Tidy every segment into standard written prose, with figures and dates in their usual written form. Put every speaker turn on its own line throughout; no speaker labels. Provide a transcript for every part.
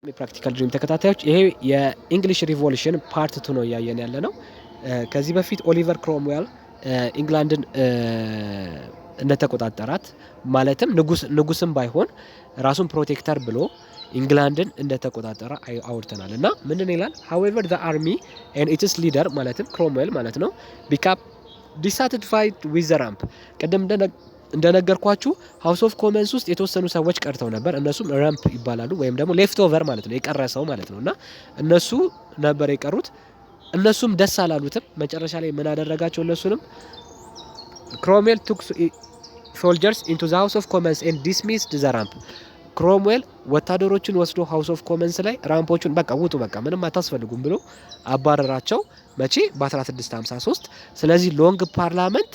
የፕራክቲካል ድሪም ተከታታዮች ይሄ የኢንግሊሽ ሪቮሉሽን ፓርት 2 ነው እያየን ያለ ነው። ከዚህ በፊት ኦሊቨር ክሮምዌል ኢንግላንድን እንደተቆጣጠራት ማለትም ንጉስም ባይሆን ራሱን ፕሮቴክተር ብሎ ኢንግላንድን እንደተቆጣጠረ አውርተናል እና ምንድን ይላል however the army and its leader ማለትም ክሮምዌል ማለት ነው became dissatisfied with the ramp ቀደም እንደነገርኳችሁ ሃውስ ኦፍ ኮመንስ ውስጥ የተወሰኑ ሰዎች ቀርተው ነበር እነሱም ራምፕ ይባላሉ ወይም ደግሞ ሌፍት ኦቨር ማለት ነው የቀረሰው ማለት ነውና እነሱ ነበር የቀሩት እነሱም ደስ አላሉትም መጨረሻ ላይ ምን አደረጋቸው እነሱንም ክሮምዌል took soldiers into the house of commons and dismissed the ramp ክሮምዌል ወታደሮችን ወስዶ ሃውስ ኦፍ ኮመንስ ላይ ራምፖቹን በቃ ውጡ በቃ ምንም አታስፈልጉም ብሎ አባረራቸው መቼ በ1653 ስለዚህ ሎንግ ፓርላመንት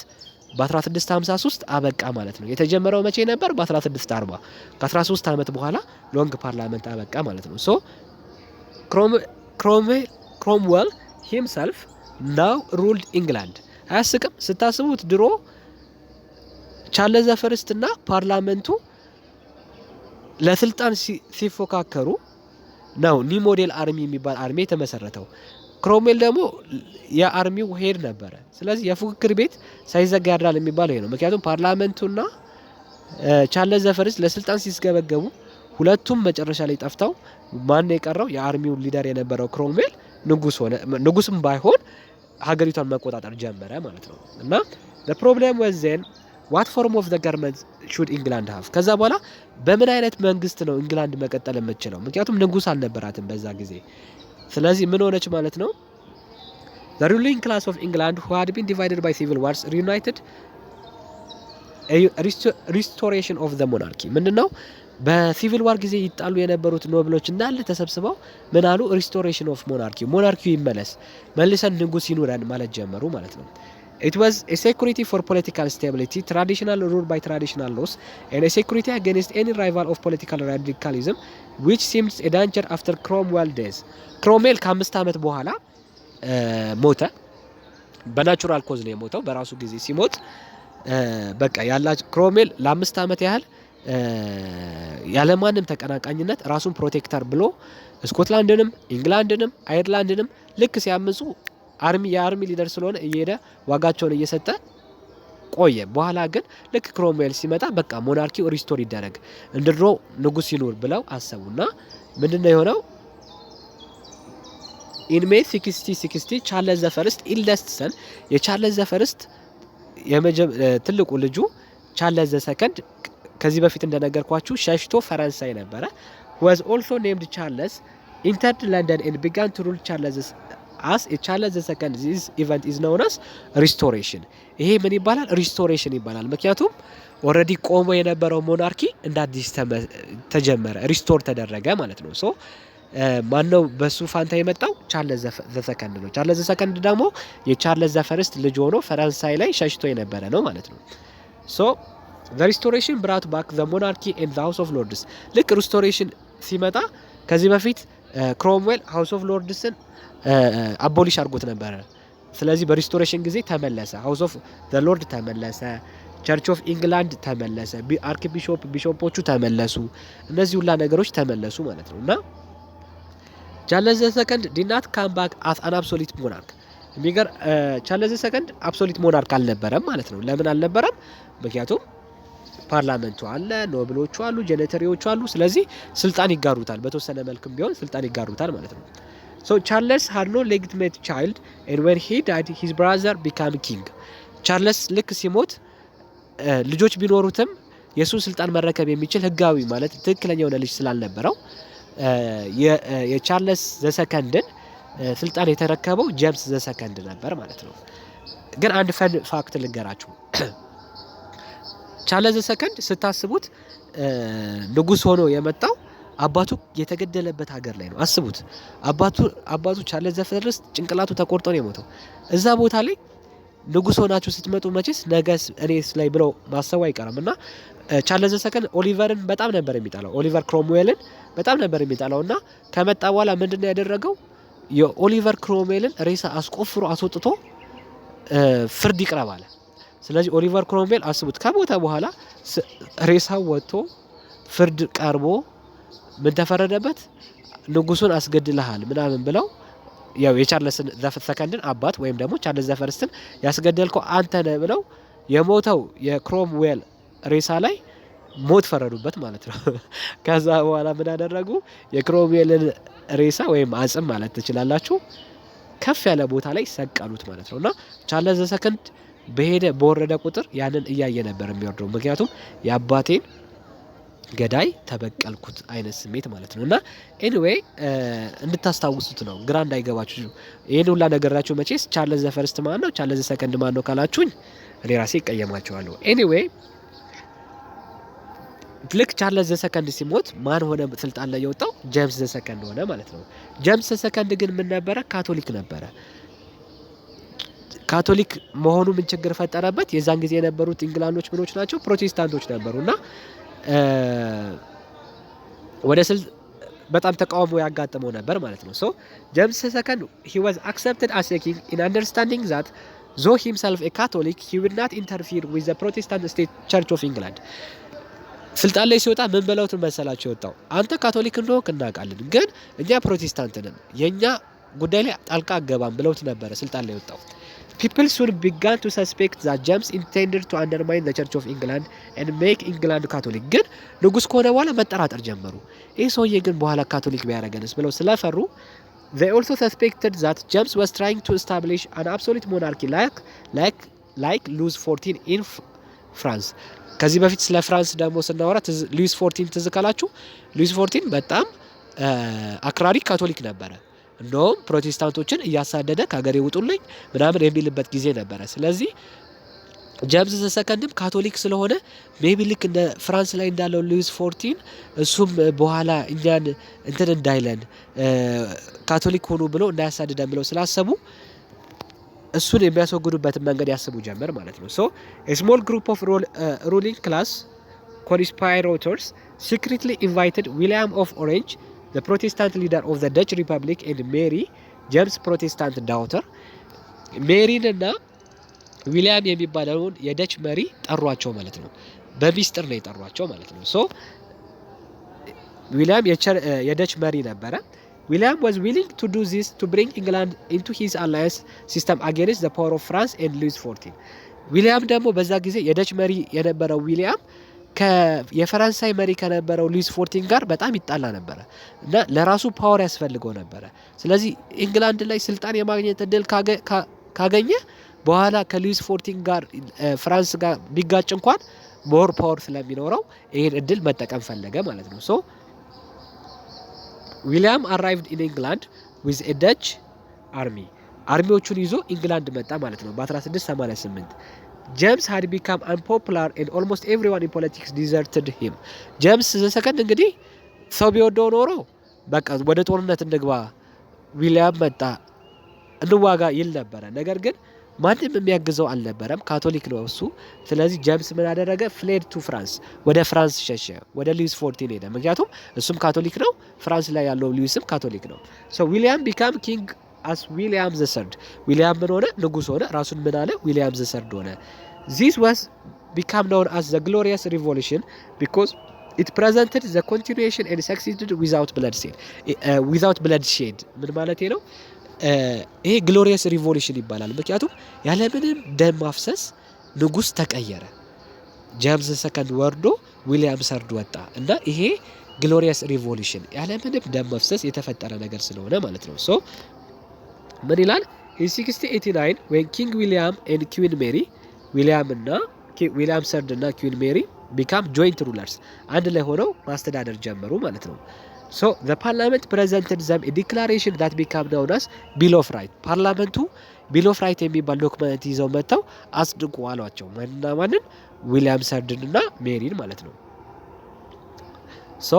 በ1653 አበቃ ማለት ነው የተጀመረው መቼ ነበር በ1640 ከ13 አመት በኋላ ሎንግ ፓርላመንት አበቃ ማለት ነው ሶ ክሮምዌል himself now ruled England አያስቅም ስታስቡት ድሮ ቻርልስ ዘ ፈርስት እና ፓርላመንቱ ለስልጣን ሲፎካከሩ ነው ኒ ሞዴል አርሚ የሚባል አርሚ የተመሰረተው ክሮምዌል ደግሞ የአርሚው ሄድ ነበር ስለዚህ የፉክክር ቤት ሳይዘጋ ያድራል የሚባለው ይሄ ነው ምክንያቱም ፓርላመንቱና ቻርልስ ዘ ፈርስት ለስልጣን ሲስገበገቡ ሁለቱም መጨረሻ ላይ ጠፍተው ማን የቀረው የአርሚው ሊደር የነበረው ክሮምዌል ንጉስም ባይሆን ሀገሪቷን መቆጣጠር ጀመረ ማለት ነው እና the problem was then what form of the government should England have ከዛ በኋላ በምን አይነት መንግስት ነው ኢንግላንድ መቀጠል የምትችለው ምክንያቱም ንጉስ አልነበራትም በዛ ጊዜ ስለዚህ ምን ሆነች ማለት ነው the ruling class of England who had been divided by civil wars reunited a restoration of the monarchy ምንድነው በሲቪል ዋር ጊዜ ይጣሉ የነበሩት ኖብሎች እንዳለ ተሰብስበው ምን አሉ ሪስቶሬሽን ኦፍ ሞናርኪው ይመለስ መልሰን ንጉስ ይኑረን ማለት ጀመሩ ማለት ነው it was a security for political stability traditional rule by traditional laws and a security against any rival of political radicalism which seemed a danger after Cromwell days ክሮምዌል ከ5 አመት በኋላ ሞተ በናቹራል ኮዝ ነው የሞተው በራሱ ጊዜ ሲሞት በቃ ያላች ክሮምዌል ለ5 አመት ያህል ያለማንም ተቀናቃኝነት ራሱን ፕሮቴክተር ብሎ ስኮትላንድንም ኢንግላንድንም አይርላንድንም ልክ ሲያምጹ የአርሚ ሊደር ስለሆነ እየሄደ ዋጋቸውን እየሰጠ ቆየ በኋላ ግን ልክ ክሮምዌል ሲመጣ በቃ ሞናርኪው ሪስቶር ይደረግ እንደድሮ ንጉስ ይኑር ብለው አሰቡና ምንድነው የሆነው in May 1660 ቻርልስ ዘ ፈርስት ኢልደስት ሰን የቻርልስ ዘ ፈርስት ትልቁ ልጁ ቻርልስ ዘ ሰከንድ ከዚህ በፊት እንደነገርኳችሁ ሸሽቶ ፈረንሳይ ነበረ was also named Charles entered London and began to rule as a Charles the second this event is known as restoration ይሄ ምን ይባላል ሪስቶሬሽን ይባላል ምክንያቱም ኦሬዲ ቆሞ የነበረው ሞናርኪ እንደ አዲስ ተጀመረ ሪስቶር ተደረገ ማለት ነው ሶ ማነው በሱ ፋንታ የመጣው ቻርልስ ዘ ሰከንድ ነው ቻርልስ ዘ ሰከንድ ደግሞ የቻርልስ ዘ ፈርስት ልጅ ሆኖ ፈረንሳይ ላይ ሸሽቶ የነበረ ነው ማለት ነው ሶ the restoration brought back the monarchy and the house of lords ልክ ሪስቶሬሽን ሲመጣ ከዚህ በፊት ክሮምዌል ሃውስ ኦፍ ሎርድስን አቦሊሽ አድርጎት ነበር ስለዚህ በሪስቶሬሽን ጊዜ ተመለሰ ሃውስ ኦፍ ዘ ሎርድ ተመለሰ ቸርች ኦፍ ኢንግላንድ ተመለሰ አርክ ቢሾፖቹ ተመለሱ እነዚህ ሁላ ነገሮች ተመለሱ ማለት ነውና ቻርልስ ዘ ሰከንድ did not come back as an absolute monarch የሚገር ቻርልስ ዘ ሰከንድ አብሶሉት ሞናርክ አልነበረም ማለት ነው ለምን አልነበረም ምክንያቱም ፓርላመንቱ አለ ኖብሎቹ አሉ ጄኔተሪዎቹ አሉ ስለዚህ ስልጣን ይጋሩታል በተወሰነ መልኩም ቢሆን ስልጣን ይጋሩታል ማለት ነው so Charles had no legitimate child and when he died his brother became king ቻርልስ ልክ ሲሞት ልጆች ቢኖሩትም የሱ ስልጣን መረከብ የሚችል ህጋዊ ማለት ትክክለኛ የሆነ ልጅ ስላልነበረው የቻርልስ ዘ ሰከንድን ስልጣን የተረከበው ጄምስ ዘ ሰከንድ ነበር ማለት ነው ግን አንድ ፈን ፋክት ልንገራችሁ ቻርልስ ዘ ሰከንድ ስታስቡት ንጉስ ሆኖ የመጣው አባቱ የተገደለበት ሀገር ላይ ነው አስቡት አባቱ ቻርልስ ዘ ፈርስት ጭንቅላቱ ተቆርጦ ነው የሞተው እዛ ቦታ ላይ ንጉስ ሆናችሁ ስትመጡ መቼስ ነገስ እኔስ ላይ ብለው ማሰቡ አይቀርምና ቻርልስ ዘ ሰከንድ ኦሊቨርን በጣም ነበር የሚጣለው ኦሊቨር ክሮምዌልን በጣም ነበር የሚጣለውና ከመጣ በኋላ ምንድነው ያደረገው የኦሊቨር ክሮምዌልን ሬሳ አስቆፍሮ አስወጥቶ ፍርድ ይቀርባል ስለዚህ ኦሊቨር ክሮምዌል አስቡት ከሞተ በኋላ ሬሳው ወጥቶ ፍርድ ቀርቦ ምን ተፈረደበት ንጉሱን አስገድለሃል ምናምን ብለው ያው የቻርልስ ሰከንድን አባት ወይም ደግሞ ቻርልስ ዘፈርስትን ያስገደልከው አንተ ነህ ብለው የሞተው የክሮምዌል ሬሳ ላይ ሞት ፈረዱበት ማለት ነው። ከዛ በኋላ ምን አደረጉ? የክሮምዌልን ሬሳ ወይም አጽም ማለት ትችላላችሁ ከፍ ያለ ቦታ ላይ ሰቀሉት ማለት ነውና ቻርልስ ሰከንድ በወረደ ቁጥር ያንን እያየ ነበር የሚወርደው። ምክንያቱም የአባቴን ገዳይ ተበቀልኩት አይነት ስሜት ማለት ነውና ኤኒዌይ እንድታስታውሱት ነው፣ ግራ እንዳይገባችሁ። ይሄን ሁላ ነገራችሁ መቼስ ቻርልስ ዘፈርስት ማን ነው ቻርልስ ሰከንድ ማን ነው ካላችሁኝ እኔ ራሴ እቀየማቸዋለሁ። ኤኒዌይ ልክ ቻርልስ ሰከንድ ሲሞት ማን ሆነ ስልጣን ላይ የወጣው? ጄምስ ሰከንድ ሆነ ማለት ነው። ጄምስ ሰከንድ ግን ምን ነበረ? ካቶሊክ ነበረ። ካቶሊክ መሆኑ ምን ችግር ፈጠረበት? የዛን ጊዜ የነበሩት ኢንግላንዶች ምኖች ናቸው? ፕሮቴስታንቶች ነበሩና ወደ በጣም ተቃውሞ ያጋጠመው ነበር ማለት ነው። ሶ ጄምስ ሰከንድ he was accepted as a king in understanding that though himself a Catholic he would not interfere with the Protestant state Church of England. ስልጣን ላይ ሲወጣ ምን ብለውት መሰላቸው የወጣው? አንተ ካቶሊክ እንደሆንክ እናውቃለን፣ ግን እኛ ፕሮቴስታንት ነን፣ የኛ ጉዳይ ላይ ጣልቃ አገባም ብለውት ነበረ ስልጣን ላይ ወጣው። People soon began to suspect that James intended to undermine the Church of England and make England Catholic. ግን ንጉስ ከሆነ በኋላ መጠራጠር ጀመሩ። ይህ ሰውዬ ግን በኋላ ካቶሊክ ቢያደርገንስ ብለው ስለፈሩ they also suspected that James was trying to establish an absolute monarchy like Louis XIV in France. ከዚህ በፊት ስለ ፍራንስ ደግሞ ስናወራ ሉዊስ 14 ትዝ ካላችሁ ሉዊስ 14 በጣም አክራሪ ካቶሊክ ነበረ። እንደውም ፕሮቴስታንቶችን እያሳደደ ከሀገር ይውጡልኝ ምናምን የሚልበት ጊዜ ነበረ። ስለዚህ ጄምስ ሰከንድም ካቶሊክ ስለሆነ ሜቢ ልክ እንደ ፍራንስ ላይ እንዳለው ሉዊስ 14 እሱም በኋላ እኛን እንትን እንዳይለን ካቶሊክ ሆኑ ብሎ እንዳያሳድደን ብለው ስላሰቡ እሱን የሚያስወግዱበትን መንገድ ያስቡ ጀመር ማለት ነው። ሶ a small group of ruling class conspirators secretly invited William of Orange, the Protestant leader of the Dutch Republic, and Mary, James' Protestant daughter. ሜሪን እና ዊሊያም የሚባለውን የደች መሪ ጠሯቸው ማለት ነው። በሚስጥር ነው የጠሯቸው ማለት ነው። ሶ ዊሊያም የደች መሪ ነበረ። William was willing to do this to bring England into his alliance system against the power of France and Louis XIV. ዊሊያም ደግሞ በዛ ጊዜ የደች መሪ የነበረው ዊሊያም የፈረንሳይ መሪ ከነበረው ሉዊስ 14 ጋር በጣም ይጣላ ነበረ እና ለራሱ ፓወር ያስፈልገው ነበረ። ስለዚህ ኢንግላንድ ላይ ስልጣን የማግኘት እድል ካገኘ በኋላ ከሉዊስ 14 ጋር ፍራንስ ጋር ቢጋጭ እንኳን ሞር ፓወር ስለሚኖረው ይሄን እድል መጠቀም ፈለገ ማለት ነው። ሶ ዊሊያም arrived in England with a Dutch army. አርሚዎቹን ይዞ ኢንግላንድ መጣ ማለት ነው በ1688። ጄምስ had become unpopular and almost everyone in politics deserted him. ጄምስ ሰከንድ እንግዲህ ሰው ቢወደው ኖሮ በቃ ወደ ጦርነት እንግባ ዊሊያም መጣ እንዋጋ ይል ነበረ። ነገር ግን ማንም የሚያግዘው አልነበረም፣ ካቶሊክ ነው እሱ። ስለዚህ ጄምስ ምን አደረገ? ፍሌድ ቱ ፍራንስ፣ ወደ ፍራንስ ሸሸ፣ ወደ ሉዊስ 14 ሄደ። ምክንያቱም እሱም ካቶሊክ ነው፣ ፍራንስ ላይ ያለው ሉዊስም ካቶሊክ ነው። ሶ ዊሊያም ቢካም ኪንግ አስ ዊሊያም ዘ ሰርድ። ዊሊያም ምን ሆነ? ንጉስ ሆነ። ራሱን ምን አለ? ዊሊያም ዘ ሰርድ ሆነ። ዚስ ዋስ ቢካም known as the glorious revolution because it presented the continuation and succeeded without bloodshed ምን ማለት ነው? ይሄ ግሎሪየስ ሪቮሉሽን ይባላል። ምክንያቱም ያለምንም ደም ማፍሰስ ንጉስ ተቀየረ። ጄምስ ሰከንድ ወርዶ ዊሊያም ሰርድ ወጣ እና ይሄ ግሎሪየስ ሪቮሉሽን ያለምንም ደም መፍሰስ የተፈጠረ ነገር ስለሆነ ማለት ነው። ሶ ምን ይላል? in 1689 when King William and Queen Mary ዊሊያም ሰርድ እና ኩዊን ሜሪ become joint rulers አንድ ላይ ሆነው ማስተዳደር ጀመሩ ማለት ነው። So the parliament presented them a declaration that became known as Bill of Rights. ፓርላመንቱ ቢል ኦፍ ራይት የሚባል ዶክመንት ይዘው መጥተው አጽድቁ አሏቸው። ማንን? ዊሊያም ሰርድን እና ሜሪን ማለት ነው። So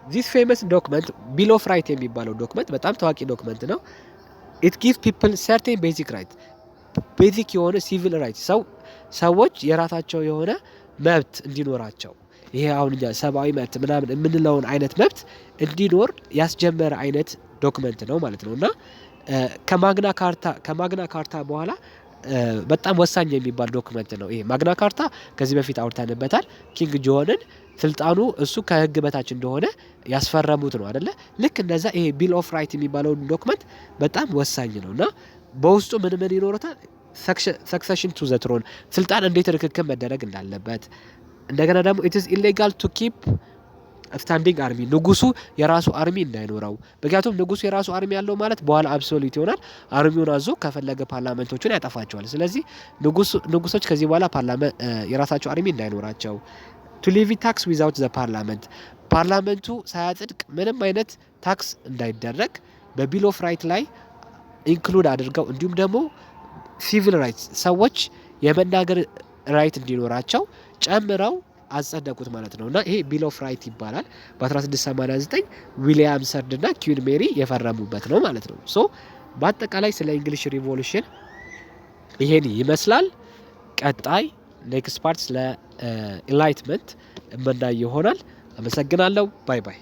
this famous document Bill of Rights የሚባለው ዶክመንት በጣም ታዋቂ ዶክመንት ነው። It gives people certain basic rights. ቤዚክ የሆነ ሲቪል ራይት ሰዎች የራሳቸው የሆነ መብት እንዲኖራቸው ይሄ አሁን ሰብአዊ መብት ምናምን የምንለውን አይነት መብት እንዲኖር ያስጀመረ አይነት ዶክመንት ነው ማለት ነውና ከማግና ካርታ በኋላ በጣም ወሳኝ የሚባል ዶክመንት ነው ይሄ ማግና ካርታ። ከዚህ በፊት አውርተንበታል። ኪንግ ጆንን ስልጣኑ እሱ ከህግ በታች እንደሆነ ያስፈረሙት ነው አይደለ? ልክ እንደዛ ይሄ ቢል ኦፍ ራይት የሚባለው ዶክመንት በጣም ወሳኝ ነውና በውስጡ ምን ይኖረታል? ሰክሰሽን ቱ ዘ ትሮን ስልጣን እንዴት ርክክብ መደረግ እንዳለበት እንደገና ደግሞ it is illegal to keep ስታንዲንግ አርሚ ንጉሱ የራሱ አርሚ እንዳይኖረው ምክንያቱም ንጉሱ የራሱ አርሚ ያለው ማለት በኋላ አብሶሉት ይሆናል አርሚውን አዞ ከፈለገ ፓርላመንቶቹን ያጠፋቸዋል ስለዚህ ንጉሶች ከዚህ በኋላ ፓርላመንት የራሳቸው አርሚ እንዳይኖራቸው to levy tax without the parliament ፓርላመንቱ ሳያጽድቅ ምንም አይነት ታክስ እንዳይደረግ በቢል ኦፍ ራይት ላይ ኢንክሉድ አድርገው እንዲሁም ደግሞ ሲቪል ራይትስ ሰዎች የመናገር ራይት እንዲኖራቸው ጨምረው አጸደቁት ማለት ነውና ይሄ ቢል ኦፍ ራይት ይባላል በ1689 ዊሊያም ሰርድ እና ኩዊን ሜሪ የፈረሙበት ነው ማለት ነው ሶ በአጠቃላይ ስለ እንግሊሽ ሪቮሉሽን ይሄን ይመስላል ቀጣይ ኔክስት ፓርት ስለ ኢንላይትመንት የምናይ ይሆናል አመሰግናለሁ ባይ ባይ